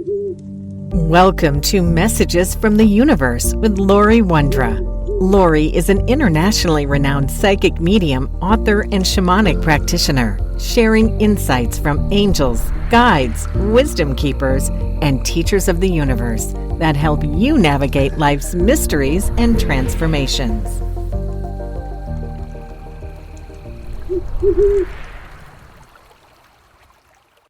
Welcome to Messages from the Universe with Lori Wondra. Lori is an internationally renowned psychic medium, author, and shamanic practitioner, sharing insights from angels, guides, wisdom keepers, and teachers of the universe that help you navigate life's mysteries and transformations.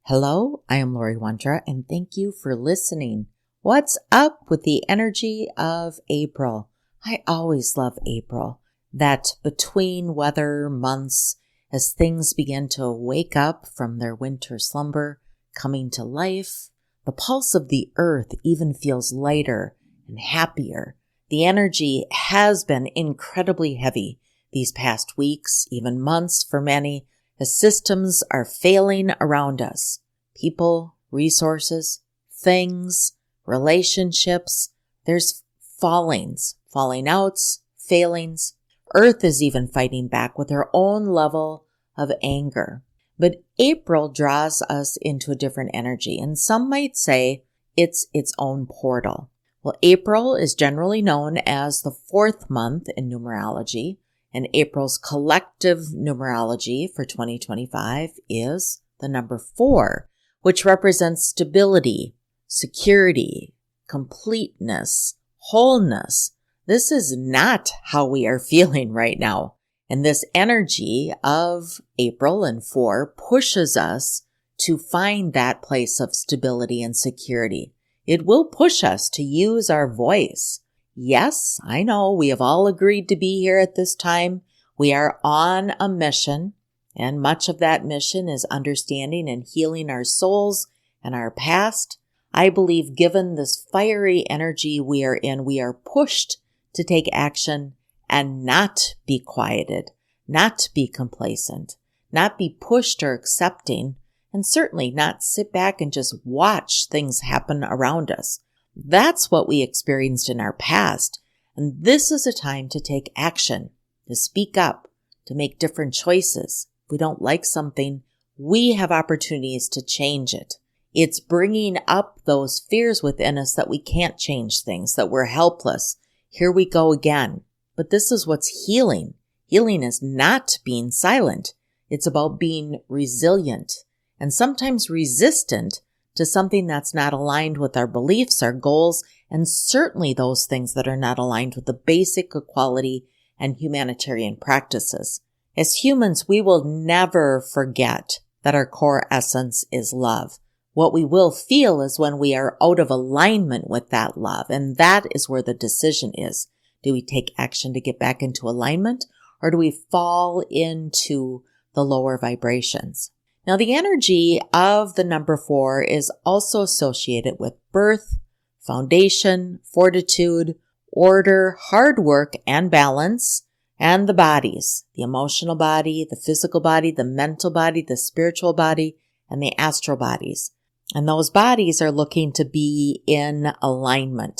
Hello, I am Lori Wondra, and thank you for listening. What's up with the energy of April? I always love April, that between weather months as things begin to wake up from their winter slumber, coming to life. The pulse of the earth even feels lighter and happier. The energy has been incredibly heavy these past weeks, even months for many, as systems are failing around us. People, resources, things, relationships. There's fallings, falling outs, failings. Earth is even fighting back with her own level of anger. But April draws us into a different energy, and some might say it's its own portal. Well, April is generally known as the fourth month in numerology, and April's collective numerology for 2025 is the number 4, which represents stability, security, completeness, wholeness. This is not how we are feeling right now. And this energy of April and 4 pushes us to find that place of stability and security. It will push us to use our voice. Yes, I know we have all agreed to be here at this time. We are on a mission, and much of that mission is understanding and healing our souls and our past. I believe given this fiery energy we are in, we are pushed to take action and not be quieted, not be complacent, not be pushed or accepting, and certainly not sit back and just watch things happen around us. That's what we experienced in our past, and this is a time to take action, to speak up, to make different choices. If we don't like something, we have opportunities to change it. It's bringing up those fears within us that we can't change things, that we're helpless. Here we go again. But this is what's healing. Healing is not being silent. It's about being resilient and sometimes resistant to something that's not aligned with our beliefs, our goals, and certainly those things that are not aligned with the basic equality and humanitarian practices. As humans, we will never forget that our core essence is love. What we will feel is when we are out of alignment with that love, and that is where the decision is. Do we take action to get back into alignment, or do we fall into the lower vibrations? Now, the energy of the number 4 is also associated with birth, foundation, fortitude, order, hard work, and balance, and the bodies, the emotional body, the physical body, the mental body, the spiritual body, and the astral bodies. And those bodies are looking to be in alignment.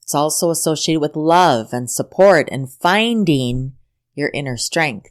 It's also associated with love and support and finding your inner strength.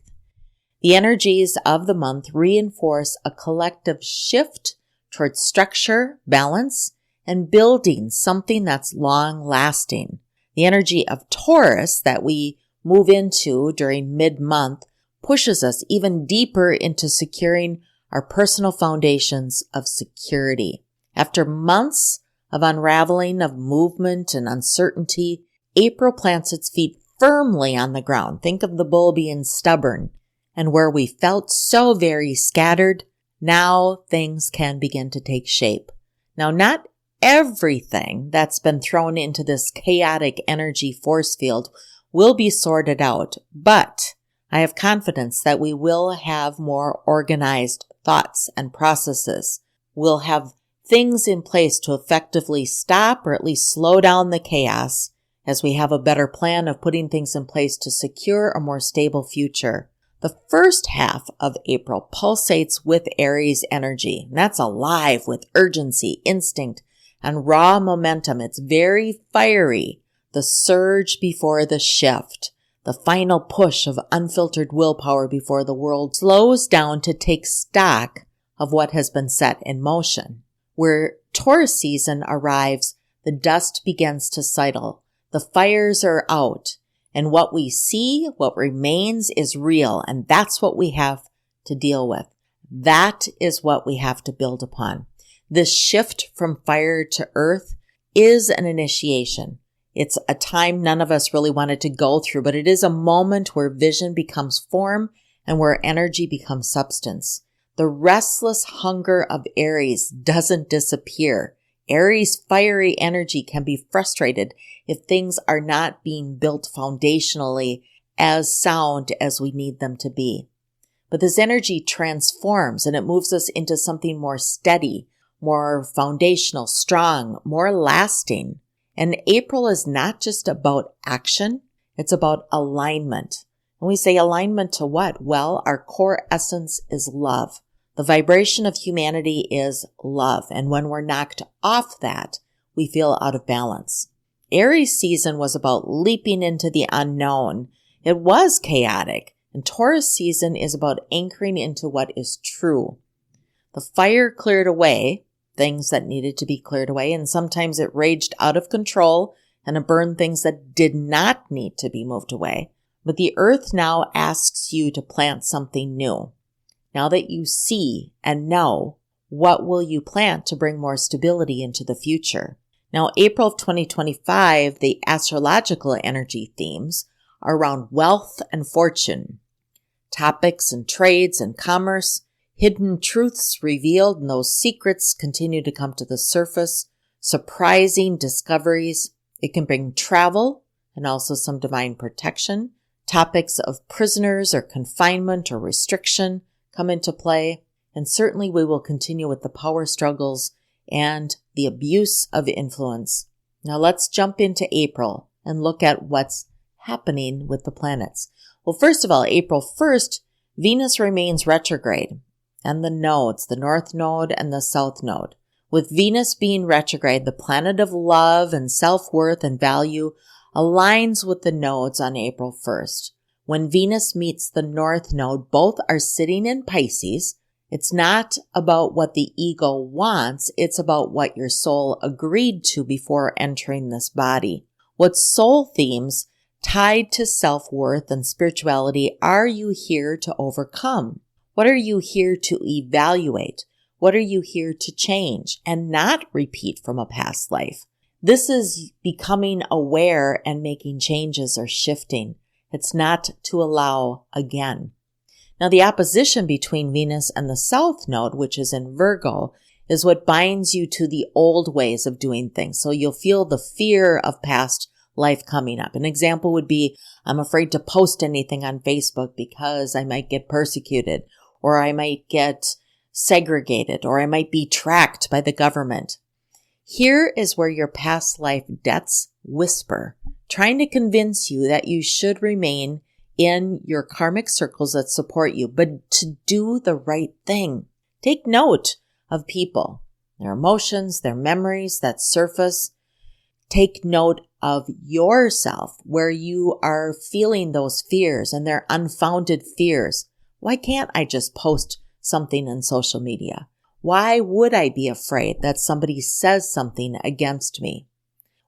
The energies of the month reinforce a collective shift towards structure, balance, and building something that's long-lasting. The energy of Taurus that we move into during mid-month pushes us even deeper into securing our personal foundations of security. After months of unraveling of movement and uncertainty, April plants its feet firmly on the ground. Think of the bull being stubborn. And where we felt so very scattered, now things can begin to take shape. Now, not everything that's been thrown into this chaotic energy force field will be sorted out, but I have confidence that we will have more organized thoughts and processes. We'll have things in place to effectively stop or at least slow down the chaos as we have a better plan of putting things in place to secure a more stable future. The first half of April pulsates with Aries energy. That's alive with urgency, instinct, and raw momentum. It's very fiery. The surge before the shift. The final push of unfiltered willpower before the world slows down to take stock of what has been set in motion. We're Taurus season arrives, the dust begins to settle, the fires are out, and what we see, what remains is real, and that's what we have to deal with. That is what we have to build upon. This shift from fire to earth is an initiation. It's a time none of us really wanted to go through, but it is a moment where vision becomes form and where energy becomes substance. The restless hunger of Aries doesn't disappear. Aries' fiery energy can be frustrated if things are not being built foundationally as sound as we need them to be. But this energy transforms and it moves us into something more steady, more foundational, strong, more lasting. And April is not just about action, it's about alignment. And we say alignment to what? Well, our core essence is love. The vibration of humanity is love. And when we're knocked off that, we feel out of balance. Aries season was about leaping into the unknown. It was chaotic. And Taurus season is about anchoring into what is true. The fire cleared away things that needed to be cleared away, and sometimes it raged out of control and it burned things that did not need to be moved away. But the earth now asks you to plant something new. Now that you see and know, what will you plant to bring more stability into the future? Now, April of 2025, the astrological energy themes are around wealth and fortune, topics and trades and commerce, hidden truths revealed, and those secrets continue to come to the surface, surprising discoveries. It can bring travel and also some divine protection. Topics of prisoners or confinement or restriction come into play. And certainly we will continue with the power struggles and the abuse of influence. Now let's jump into April and look at what's happening with the planets. Well, first of all, April 1st, Venus remains retrograde. And the nodes, the North Node and the South Node. With Venus being retrograde, the planet of love and self-worth and value aligns with the nodes on April 1st. When Venus meets the North Node, both are sitting in Pisces. It's not about what the ego wants, it's about what your soul agreed to before entering this body. What soul themes tied to self-worth and spirituality are you here to overcome? What are you here to evaluate? What are you here to change and not repeat from a past life? This is becoming aware and making changes or shifting. It's not to allow again. Now, the opposition between Venus and the South Node, which is in Virgo, is what binds you to the old ways of doing things. So you'll feel the fear of past life coming up. An example would be, I'm afraid to post anything on Facebook because I might get persecuted, or I might get segregated, or I might be tracked by the government. Here is where your past life debts whisper, trying to convince you that you should remain in your karmic circles that support you, but to do the right thing. Take note of people, their emotions, their memories that surface. Take note of yourself where you are feeling those fears and their unfounded fears. Why can't I just post something on social media? Why would I be afraid that somebody says something against me?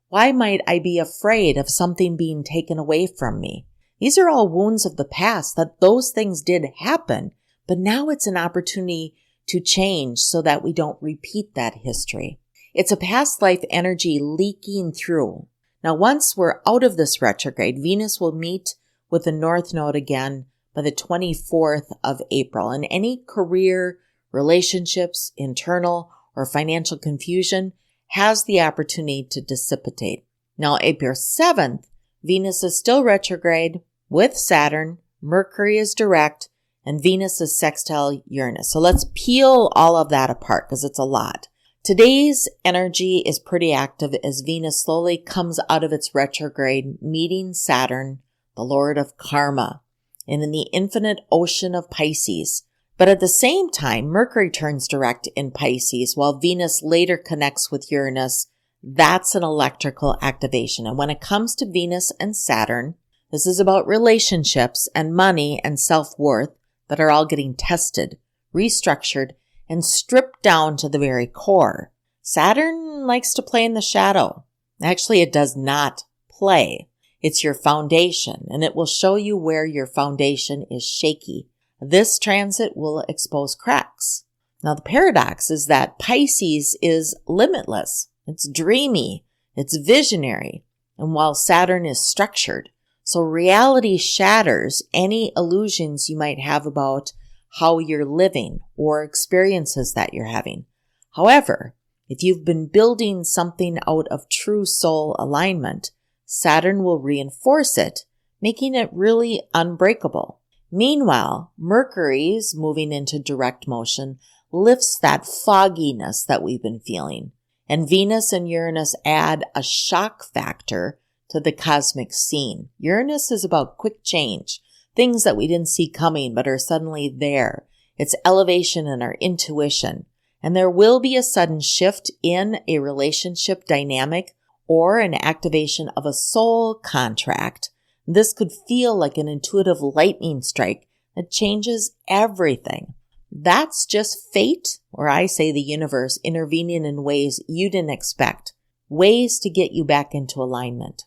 Why might I be afraid of something being taken away from me? These are all wounds of the past, that those things did happen, but now it's an opportunity to change so that we don't repeat that history. It's a past life energy leaking through. Now, once we're out of this retrograde, Venus will meet with the North Node again by the 24th of April, and any career, relationships, internal, or financial confusion has the opportunity to dissipate. Now, April 7th, Venus is still retrograde with Saturn, Mercury is direct, and Venus is sextile Uranus. So let's peel all of that apart because it's a lot. Today's energy is pretty active as Venus slowly comes out of its retrograde, meeting Saturn, the Lord of Karma, and in the infinite ocean of Pisces. But at the same time, Mercury turns direct in Pisces, while Venus later connects with Uranus. That's an electrical activation. And when it comes to Venus and Saturn, this is about relationships and money and self-worth that are all getting tested, restructured, and stripped down to the very core. Saturn likes to play in the shadow. Actually, it does not play. It's your foundation, and it will show you where your foundation is shaky. This transit will expose cracks. Now, the paradox is that Pisces is limitless. It's dreamy. It's visionary. And while Saturn is structured, so reality shatters any illusions you might have about how you're living or experiences that you're having. However, if you've been building something out of true soul alignment, Saturn will reinforce it, making it really unbreakable. Meanwhile, Mercury's moving into direct motion lifts that fogginess that we've been feeling. And Venus and Uranus add a shock factor to the cosmic scene. Uranus is about quick change, things that we didn't see coming but are suddenly there. It's elevation in our intuition. And there will be a sudden shift in a relationship dynamic or an activation of a soul contract. This could feel like an intuitive lightning strike that changes everything. That's just fate, or I say the universe, intervening in ways you didn't expect, ways to get you back into alignment.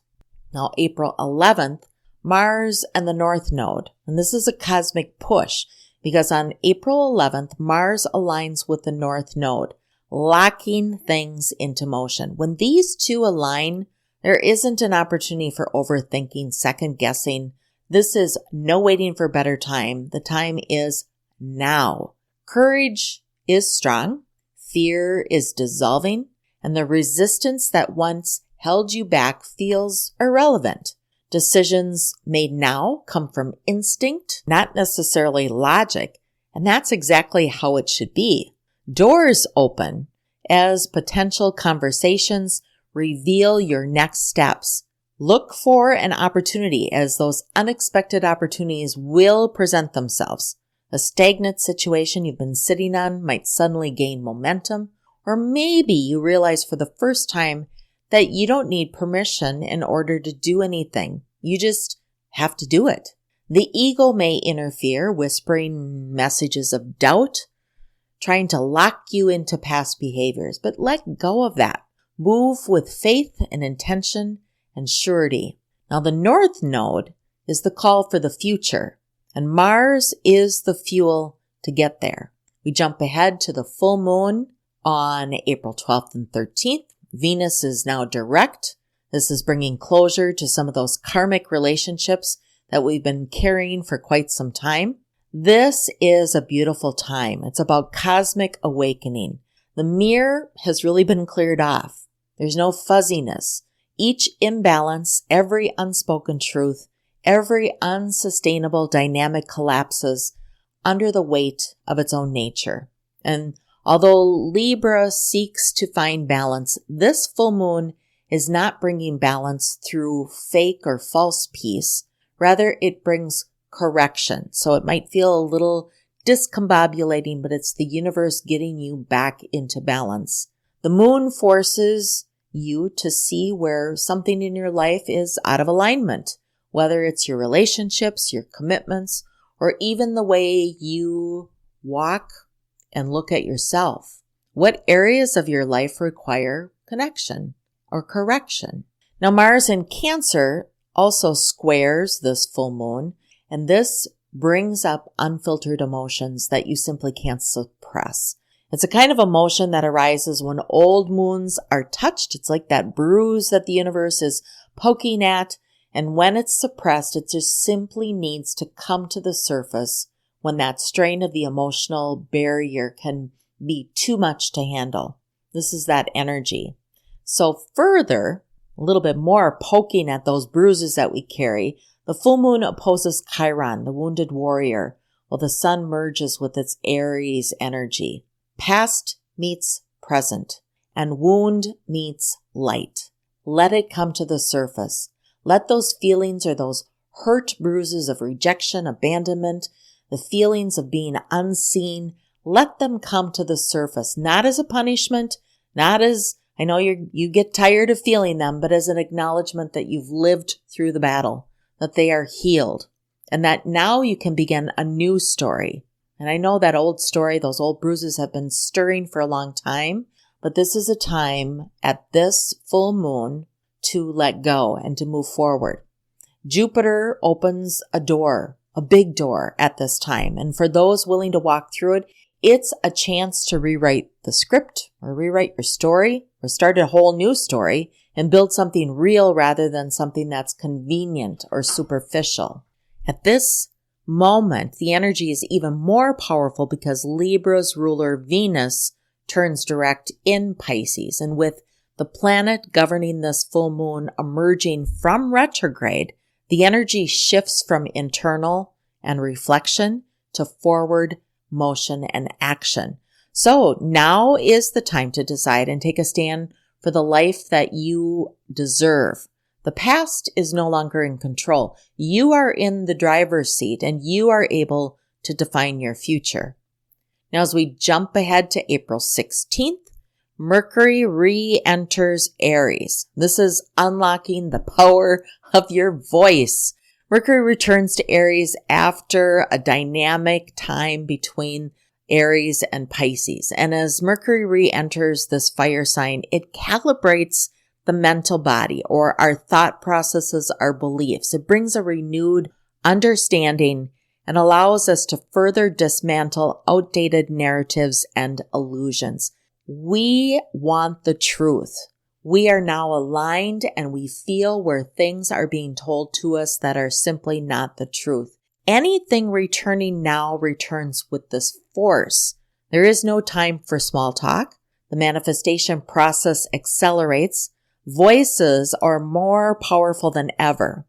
Now, April 11th, Mars and the North Node, and this is a cosmic push because on April 11th, Mars aligns with the North Node, locking things into motion. When these two align, there isn't an opportunity for overthinking, second guessing. This is no waiting for better time. The time is now. Courage is strong, fear is dissolving, and the resistance that once held you back feels irrelevant. Decisions made now come from instinct, not necessarily logic, and that's exactly how it should be. Doors open as potential conversations reveal your next steps. Look for an opportunity as those unexpected opportunities will present themselves. A stagnant situation you've been sitting on might suddenly gain momentum, or maybe you realize for the first time that you don't need permission in order to do anything. You just have to do it. The ego may interfere, whispering messages of doubt, trying to lock you into past behaviors, but let go of that. Move with faith and intention and surety. Now, the North Node is the call for the future, and Mars is the fuel to get there. We jump ahead to the full moon on April 12th and 13th. Venus is now direct. This is bringing closure to some of those karmic relationships that we've been carrying for quite some time. This is a beautiful time. It's about cosmic awakening. The mirror has really been cleared off. There's no fuzziness. Each imbalance, every unspoken truth, every unsustainable dynamic collapses under the weight of its own nature. And although Libra seeks to find balance, this full moon is not bringing balance through fake or false peace. Rather, it brings correction. So it might feel a little discombobulating, but it's the universe getting you back into balance. The moon forces you to see where something in your life is out of alignment, whether it's your relationships, your commitments, or even the way you walk and look at yourself. What areas of your life require connection or correction? Now, Mars in Cancer also squares this full moon, and this brings up unfiltered emotions that you simply can't suppress. It's a kind of emotion that arises when old moons are touched. It's like that bruise that the universe is poking at, and when it's suppressed, it just simply needs to come to the surface when that strain of the emotional barrier can be too much to handle. This is that energy. So further, a little bit more poking at those bruises that we carry, the full moon opposes Chiron, the wounded warrior, while the sun merges with its Aries energy. Past meets present, and wound meets light. Let it come to the surface. Let those feelings or those hurt bruises of rejection, abandonment, the feelings of being unseen, let them come to the surface, not as a punishment, not as, I know you get tired of feeling them, but as an acknowledgement that you've lived through the battle, that they are healed, and that now you can begin a new story. And I know that old story, those old bruises have been stirring for a long time, But this is a time at this full moon to let go and to move forward. Jupiter opens a door, a big door at this time. And for those willing to walk through it, it's a chance to rewrite the script or rewrite your story or start a whole new story and build something real rather than something that's convenient or superficial. At this moment, the energy is even more powerful because Libra's ruler Venus turns direct in Pisces. And with the planet governing this full moon emerging from retrograde, the energy shifts from internal and reflection to forward motion and action. So now is the time to decide and take a stand for the life that you deserve. The past is no longer in control. You are in the driver's seat and you are able to define your future. Now, as we jump ahead to April 16th, Mercury re-enters Aries. This is unlocking the power of your voice. Mercury returns to Aries after a dynamic time between Aries and Pisces. And as Mercury re-enters this fire sign, it calibrates the mental body or our thought processes, our beliefs. It brings a renewed understanding and allows us to further dismantle outdated narratives and illusions. We want the truth. We are now aligned and we feel where things are being told to us that are simply not the truth. Anything returning now returns with this force. There is no time for small talk. The manifestation process accelerates. Voices are more powerful than ever.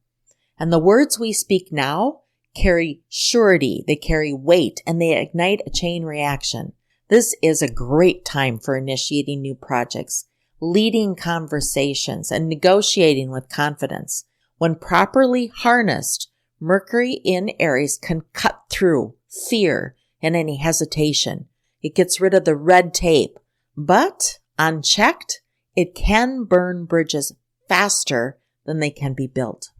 And the words we speak now carry surety, they carry weight, and they ignite a chain reaction. This is a great time for initiating new projects, leading conversations, and negotiating with confidence. When properly harnessed, Mercury in Aries can cut through fear and any hesitation. It gets rid of the red tape, but unchecked, it can burn bridges faster than they can be built.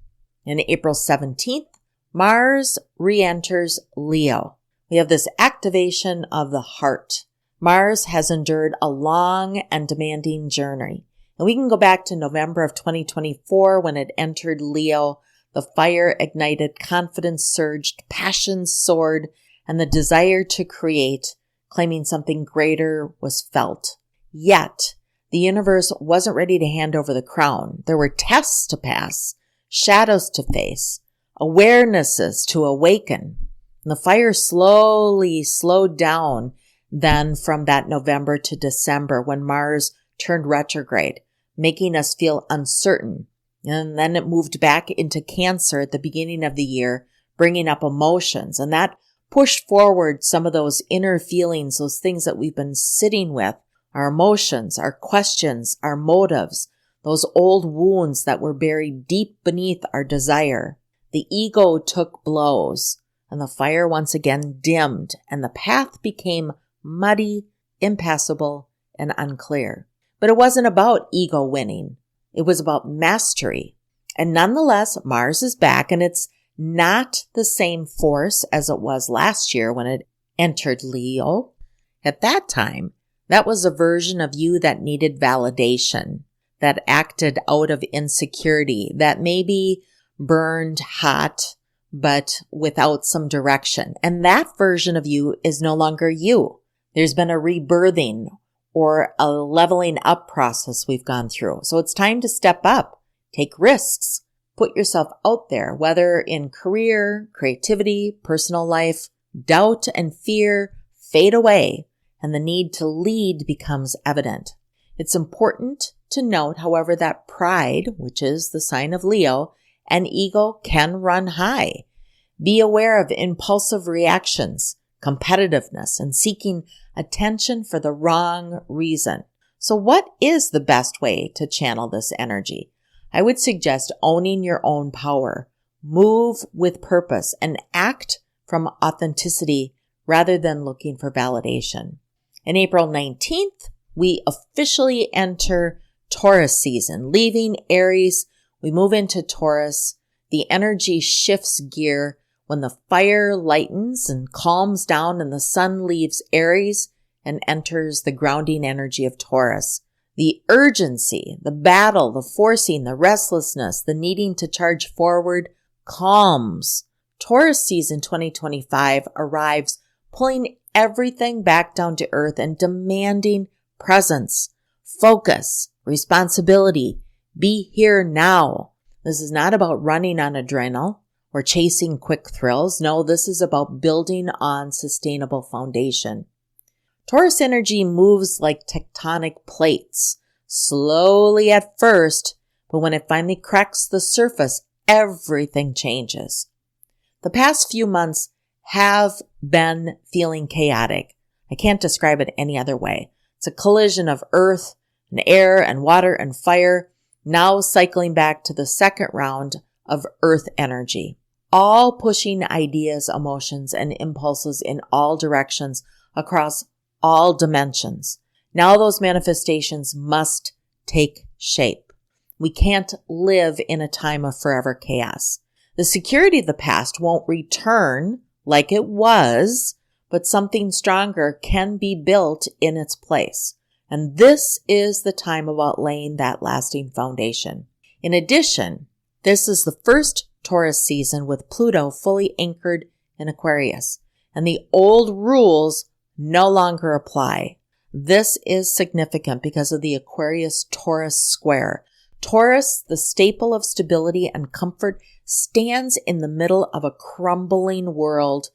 On April 17th, Mars re-enters Leo. We have this activation of the heart. Mars has endured a long and demanding journey. And we can go back to November of 2024 when it entered Leo. The fire ignited, confidence surged, passion soared, and the desire to create, claiming something greater, was felt. Yet, the universe wasn't ready to hand over the crown. There were tests to pass, shadows to face, awarenesses to awaken. And the fire slowly slowed down then from that November to December when Mars turned retrograde, making us feel uncertain. And then it moved back into Cancer at the beginning of the year, bringing up emotions. And that pushed forward some of those inner feelings, those things that we've been sitting with, our emotions, our questions, our motives, those old wounds that were buried deep beneath our desire. The ego took blows, and the fire once again dimmed, and the path became muddy, impassable, and unclear. But it wasn't about ego winning. It was about mastery. And nonetheless, Mars is back, and it's not the same force as it was last year when it entered Leo. At that time, that was a version of you that needed validation, that acted out of insecurity, that maybe burned hot, but without some direction. And that version of you is no longer you. There's been a rebirthing or a leveling up process we've gone through. So it's time to step up, take risks, put yourself out there, whether in career, creativity, personal life. Doubt and fear fade away, and the need to lead becomes evident. It's important to note, however, that pride, which is the sign of Leo, and ego can run high. Be aware of impulsive reactions, competitiveness, and seeking attention for the wrong reason. So what is the best way to channel this energy? I would suggest owning your own power, move with purpose, and act from authenticity rather than looking for validation. On April 19th, we officially enter Taurus season. Leaving Aries, we move into Taurus. The energy shifts gear when the fire lightens and calms down and the sun leaves Aries and enters the grounding energy of Taurus. The urgency, the battle, the forcing, the restlessness, the needing to charge forward calms. Taurus season 2025 arrives, pulling everything back down to earth and demanding presence, focus, responsibility. Be here now. This is not about running on adrenaline or chasing quick thrills. No, this is about building on sustainable foundation. Taurus energy moves like tectonic plates, slowly at first, but when it finally cracks the surface, everything changes. The past few months have been feeling chaotic. I can't describe it any other way. It's a collision of earth and air and water and fire, now cycling back to the second round of earth energy, all pushing ideas, emotions, and impulses in all directions across all dimensions. Now those manifestations must take shape. We can't live in a time of forever chaos. The security of the past won't return like it was, but something stronger can be built in its place. And this is the time about laying that lasting foundation. In addition, this is the first Taurus season with Pluto fully anchored in Aquarius, and the old rules no longer apply. This is significant because of the Aquarius-Taurus square. Taurus, the staple of stability and comfort, stands in the middle of a crumbling world,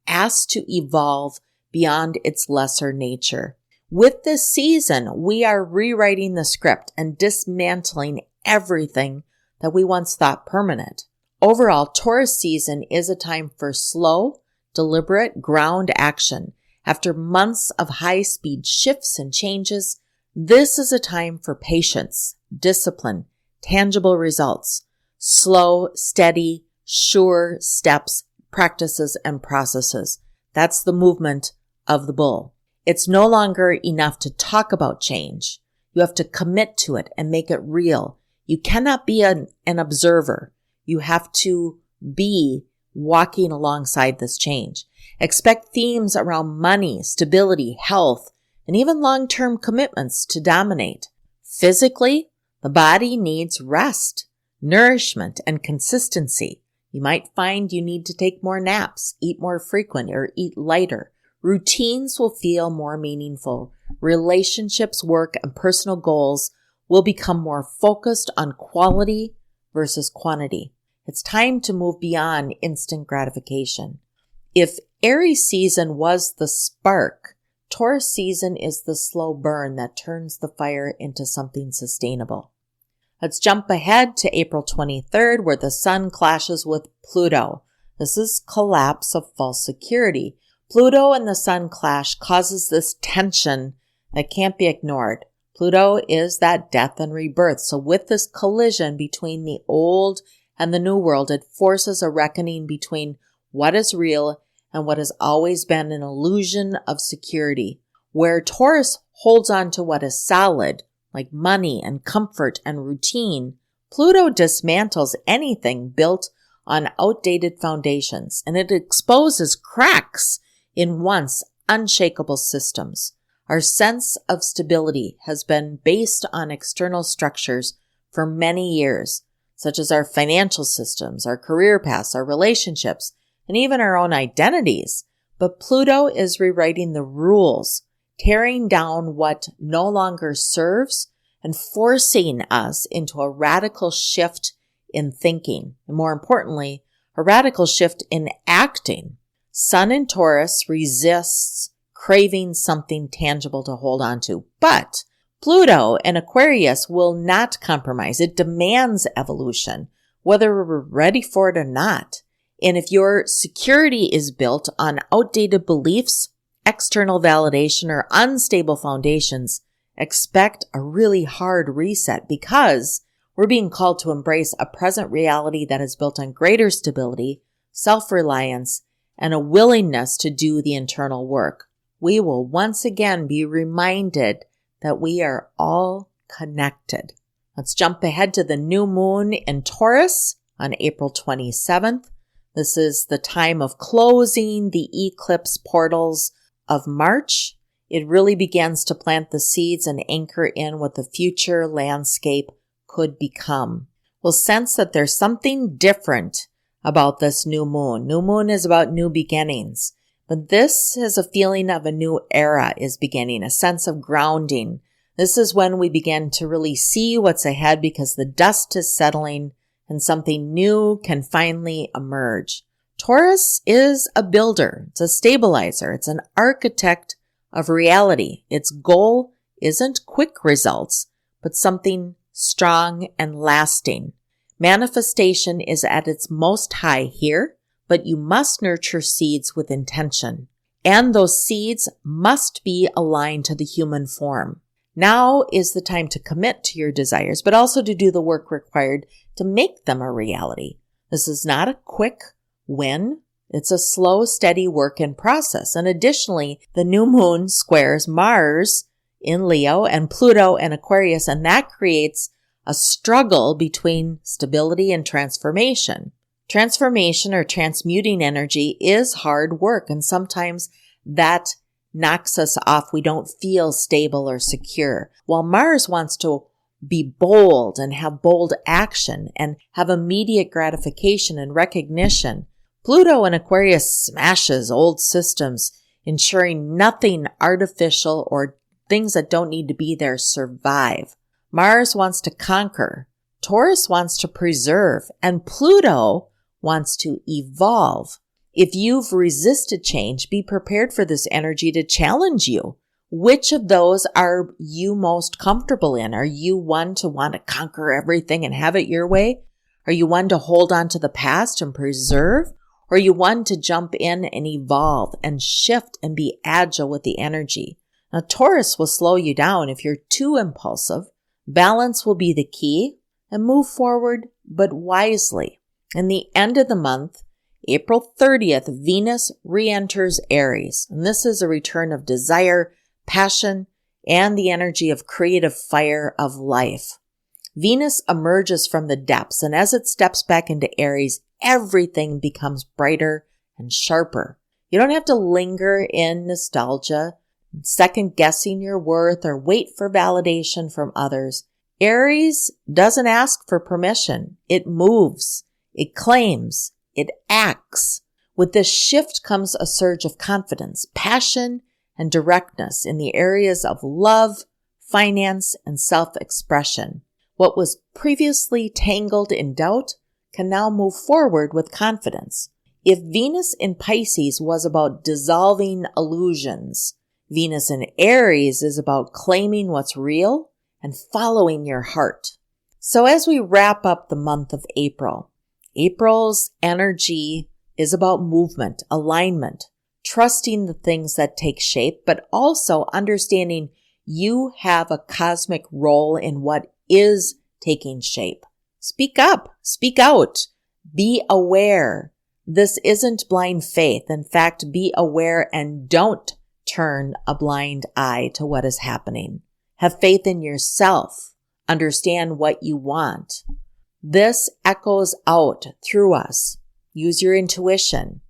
asked to evolve beyond its lesser nature. With this season, we are rewriting the script and dismantling everything that we once thought permanent. Overall, Taurus season is a time for slow, deliberate ground action. After months of high-speed shifts and changes, this is a time for patience, discipline, tangible results, slow, steady, sure steps, practices, and processes. That's the movement of the bull. It's no longer enough to talk about change. You have to commit to it and make it real. You cannot be an observer. You have to be walking alongside this change. Expect themes around money, stability, health, and even long-term commitments to dominate. Physically, the body needs rest, nourishment, and consistency. You might find you need to take more naps, eat more frequent, or eat lighter. Routines will feel more meaningful. Relationships, work, and personal goals will become more focused on quality versus quantity. It's time to move beyond instant gratification. If Aries season was the spark, Taurus season is the slow burn that turns the fire into something sustainable. Let's jump ahead to April 23rd, where the sun clashes with Pluto. This is collapse of false security. Pluto and the sun clash causes this tension that can't be ignored. Pluto is that death and rebirth. So with this collision between the old and the new world, it forces a reckoning between what is real and what has always been an illusion of security. Where Taurus holds on to what is solid, like money and comfort and routine, Pluto dismantles anything built on outdated foundations, and it exposes cracks in once unshakable systems. Our sense of stability has been based on external structures for many years, such as our financial systems, our career paths, our relationships, and even our own identities. But Pluto is rewriting the rules, tearing down what no longer serves and forcing us into a radical shift in thinking, and more importantly, a radical shift in acting. Sun in Taurus resists craving something tangible to hold on to, but Pluto in Aquarius will not compromise. It demands evolution, whether we're ready for it or not. And if your security is built on outdated beliefs, external validation, or unstable foundations, expect a really hard reset, because we're being called to embrace a present reality that is built on greater stability, self-reliance, and a willingness to do the internal work. We will once again be reminded that we are all connected. Let's jump ahead to the new moon in Taurus on April 27th. This is the time of closing the eclipse portals of March It really begins to plant the seeds and anchor in what the future landscape could become. We'll sense that there's something different about this new moon. New moon is about new beginnings, but this is a feeling of a new era is beginning, a sense of grounding. This is when we begin to really see what's ahead because the dust is settling and something new can finally emerge. Taurus is a builder. It's a stabilizer. It's an architect of reality. Its goal isn't quick results, but something strong and lasting. Manifestation is at its most high here, but you must nurture seeds with intention. And those seeds must be aligned to the human form. Now is the time to commit to your desires, but also to do the work required to make them a reality. This is not a quick win. It's a slow, steady work in process. And additionally, the new moon squares Mars in Leo and Pluto in Aquarius, and that creates a struggle between stability and transformation. Transformation or transmuting energy is hard work, and sometimes that knocks us off. We don't feel stable or secure. While Mars wants to be bold and have bold action and have immediate gratification and recognition, Pluto in Aquarius smashes old systems, ensuring nothing artificial or things that don't need to be there survive. Mars wants to conquer, Taurus wants to preserve, and Pluto wants to evolve. If you've resisted change, be prepared for this energy to challenge you. Which of those are you most comfortable in? Are you one to want to conquer everything and have it your way? Are you one to hold on to the past and preserve? Or are you one to jump in and evolve and shift and be agile with the energy? Now, Taurus will slow you down if you're too impulsive. Balance will be the key, and move forward, but wisely. In the end of the month, April 30th, Venus re-enters Aries, and this is a return of desire, passion, and the energy of creative fire of life. Venus emerges from the depths, and as it steps back into Aries, everything becomes brighter and sharper. You don't have to linger in nostalgia, second-guessing your worth, or wait for validation from others. Aries doesn't ask for permission. It moves. It claims. It acts. With this shift comes a surge of confidence, passion, and directness in the areas of love, finance, and self-expression. What was previously tangled in doubt can now move forward with confidence. If Venus in Pisces was about dissolving illusions, Venus in Aries is about claiming what's real and following your heart. So as we wrap up the month of April, April's energy is about movement, alignment, trusting the things that take shape, but also understanding you have a cosmic role in what is taking shape. Speak up, speak out, be aware. This isn't blind faith. In fact, be aware and don't turn a blind eye to what is happening. Have faith in yourself. Understand what you want. This echoes out through us. Use your intuition.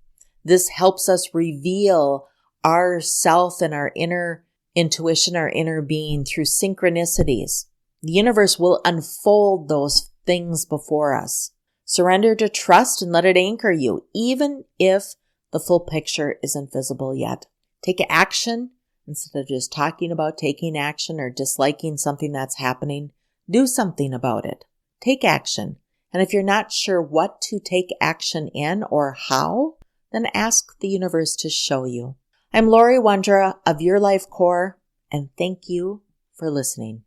This helps us reveal our self and our inner intuition, our inner being through synchronicities. The universe will unfold those things before us. Surrender to trust and let it anchor you, even if the full picture isn't visible yet. Take action instead of just talking about taking action or disliking something that's happening. Do something about it. Take action. And if you're not sure what to take action in or how, then ask the universe to show you. I'm Lori Wondra of Your Life Core, and thank you for listening.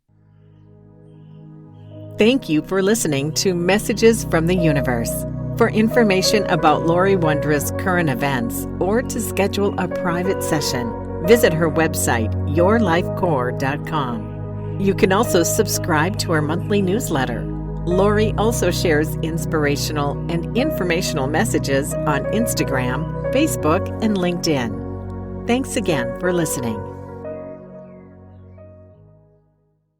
Thank you for listening to Messages from the Universe. For information about Lori Wondra's current events or to schedule a private session, visit her website, yourlifecore.com. You can also subscribe to her monthly newsletter. Lori also shares inspirational and informational messages on Instagram, Facebook, and LinkedIn. Thanks again for listening.